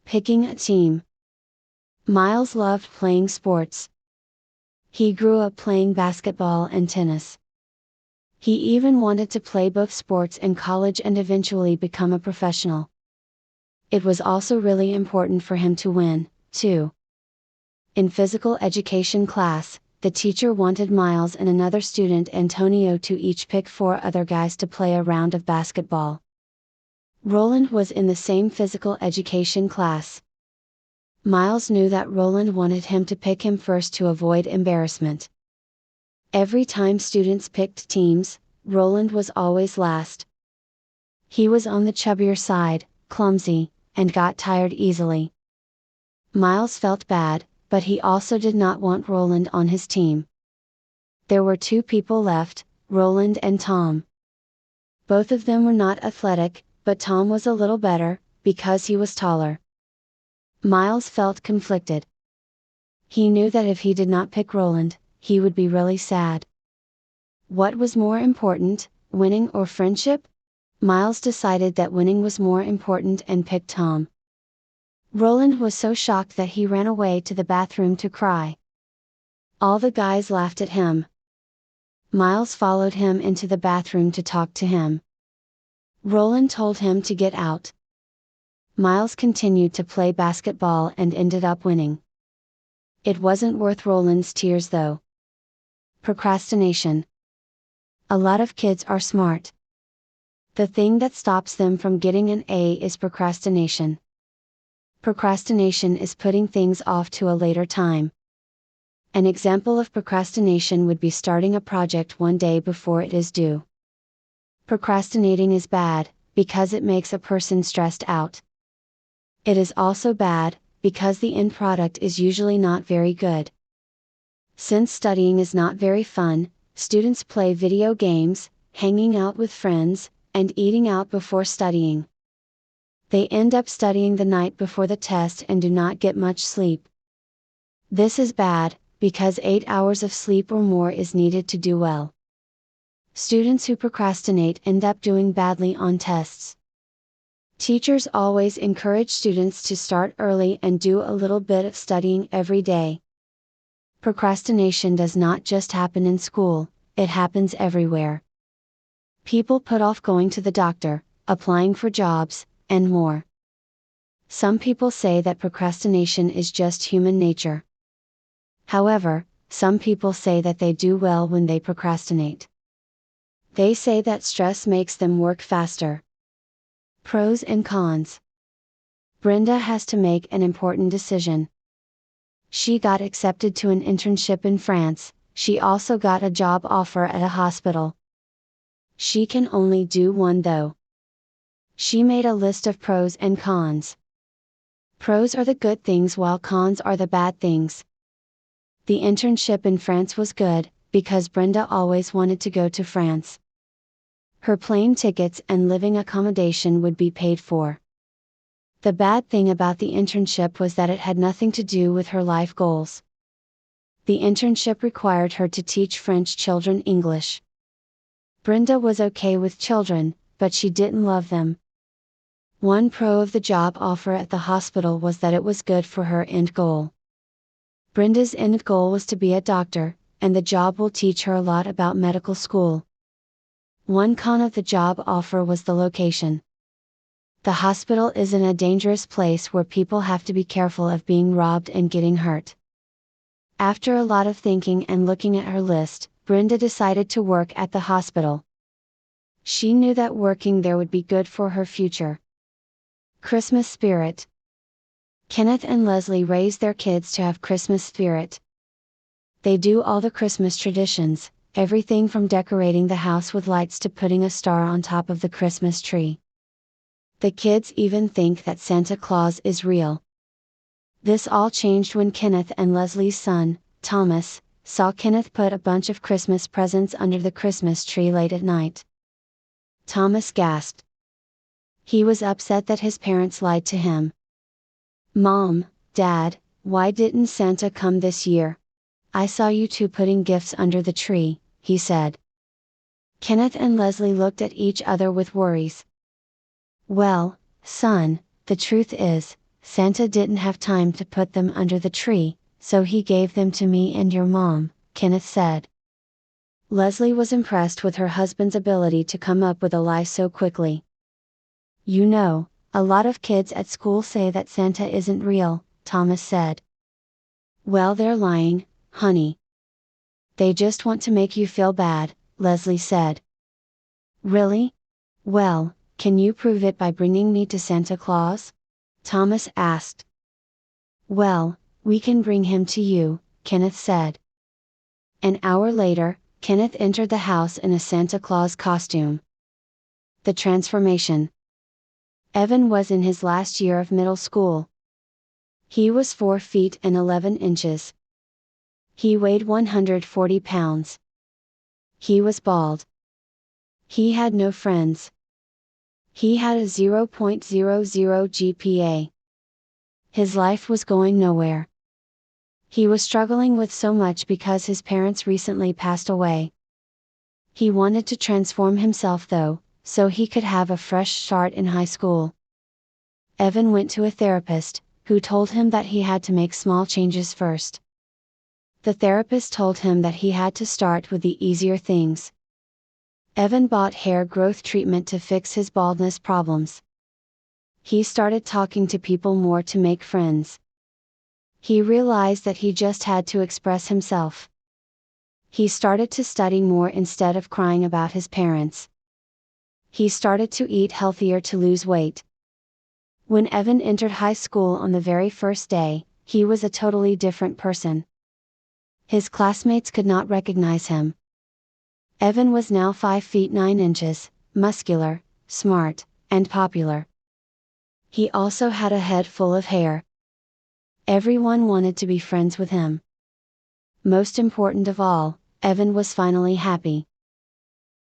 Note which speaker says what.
Speaker 1: Picking a team. Miles loved playing sports. He grew up playing basketball and tennis. He even wanted to play both sports in college and eventually become a professional. It was also really important for him to win, too. In physical education class, the teacher wanted Miles and another student, Antonio, to each pick 4 other guys to play a round of basketball. Roland was in the same physical education class. Miles knew that Roland wanted him to pick him first to avoid embarrassment. Every time students picked teams, Roland was always last. He was on the chubbier side, clumsy, and got tired easily. Miles felt bad, but he also did not want Roland on his team. There were 2 people left, Roland and Tom. Both of them were not athletic, but Tom was a little better, because he was taller. Miles felt conflicted. He knew that if he did not pick Roland, he would be really sad. What was more important, winning or friendship? Miles decided that winning was more important and picked Tom. Roland was so shocked that he ran away to the bathroom to cry. All the guys laughed at him. Miles followed him into the bathroom to talk to him. Roland told him to get out. Miles continued to play basketball and ended up winning. It wasn't worth Roland's tears though. Procrastination. A lot of kids are smart. The thing that stops them from getting an A is procrastination. Procrastination is putting things off to a later time. An example of procrastination would be starting a project one day before it is due. Procrastinating is bad, because it makes a person stressed out. It is also bad, because the end product is usually not very good. Since studying is not very fun, students play video games, hanging out with friends, and eating out before studying. They end up studying the night before the test and do not get much sleep. This is bad, because 8 hours of sleep or more is needed to do well. Students who procrastinate end up doing badly on tests. Teachers always encourage students to start early and do a little bit of studying every day. Procrastination does not just happen in school, it happens everywhere. People put off going to the doctor, applying for jobs, and more. Some people say that procrastination is just human nature. However, some people say that they do well when they procrastinate. They say that stress makes them work faster. Pros and cons. Brenda has to make an important decision. She got accepted to an internship in France, she also got a job offer at a hospital. She can only do one though. She made a list of pros and cons. Pros are the good things while cons are the bad things. The internship in France was good, because Brenda always wanted to go to France. Her plane tickets and living accommodation would be paid for. The bad thing about the internship was that it had nothing to do with her life goals. The internship required her to teach French children English. Brenda was okay with children, but she didn't love them. One pro of the job offer at the hospital was that it was good for her end goal. Brenda's end goal was to be a doctor, and the job will teach her a lot about medical school. One con of the job offer was the location. The hospital is in a dangerous place where people have to be careful of being robbed and getting hurt. After a lot of thinking and looking at her list, Brenda decided to work at the hospital. She knew that working there would be good for her future. Christmas spirit. Kenneth and Leslie raised their kids to have Christmas spirit. They do all the Christmas traditions, everything from decorating the house with lights to putting a star on top of the Christmas tree. The kids even think that Santa Claus is real. This all changed when Kenneth and Leslie's son, Thomas, saw Kenneth put a bunch of Christmas presents under the Christmas tree late at night. Thomas gasped. He was upset that his parents lied to him. "Mom, Dad, why didn't Santa come this year? I saw you two putting gifts under the tree," he said. Kenneth and Leslie looked at each other with worries. "Well, son, the truth is, Santa didn't have time to put them under the tree, so he gave them to me and your mom, Kenneth said. Leslie was impressed with her husband's ability to come up with a lie so quickly. You know, a lot of kids at school say that Santa isn't real, Thomas said. Well, they're lying, honey. They just want to make you feel bad, Leslie said. Really? Well, can you prove it by bringing me to Santa Claus? Thomas asked. Well, we can bring him to you, Kenneth said. An hour later, Kenneth entered the house in a Santa Claus costume. The transformation. Evan was in his last year of middle school. He was 4 feet and 11 inches. He weighed 140 pounds. He was bald. He had no friends. He had a 0.00 GPA. His life was going nowhere. He was struggling with so much because his parents recently passed away. He wanted to transform himself though, so he could have a fresh start in high school. Evan went to a therapist, who told him that he had to make small changes first. The therapist told him that he had to start with the easier things. Evan bought hair growth treatment to fix his baldness problems. He started talking to people more to make friends. He realized that he just had to express himself. He started to study more instead of crying about his parents. He started to eat healthier to lose weight. When Evan entered high school on the very first day, he was a totally different person. His classmates could not recognize him. Evan was now 5 feet 9 inches, muscular, smart, and popular. He also had a head full of hair. Everyone wanted to be friends with him. Most important of all, Evan was finally happy.